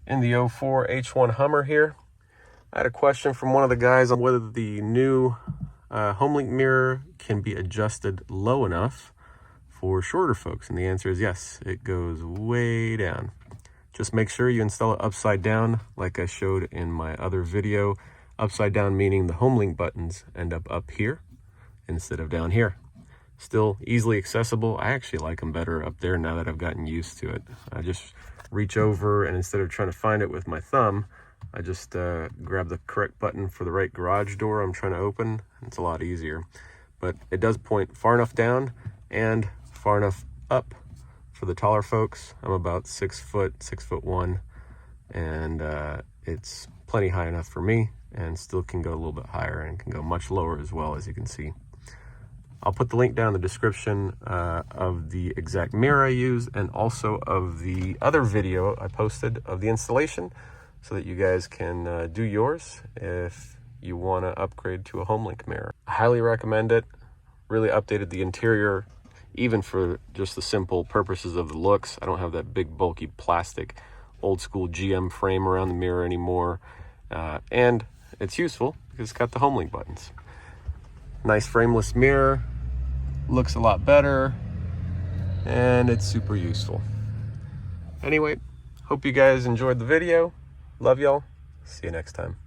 in the 04 H1 Hummer here. I had a question from one of the guys on whether the new Homelink mirror can be adjusted low enough for shorter folks, and the answer is yes. It goes way down. Just make sure you install it upside down like I showed in my other video. Upside down meaning the Homelink buttons end up here instead of down here. Still easily accessible. I actually like them better up there now that I've gotten used to it. I just reach over, and instead of trying to find it with my thumb, I just grab the correct button for the right garage door I'm trying to open. It's a lot easier. But it does point far enough down and far enough up for the taller folks. I'm about 6 foot, 6'1", and it's plenty high enough for me, and still can go a little bit higher and can go much lower as well, as you can see. I'll put the link down in the description of the exact mirror I used, and also of the other video I posted of the installation, so that you guys can do yours if you want to upgrade to a Homelink mirror. I highly recommend it. Really updated the interior, even for just the simple purposes of the looks. I don't have that big bulky plastic old school GM frame around the mirror anymore, and it's useful because it's got the Homelink buttons. Nice frameless mirror, looks a lot better, and it's super useful. Anyway, hope you guys enjoyed the video. Love y'all. See you next time.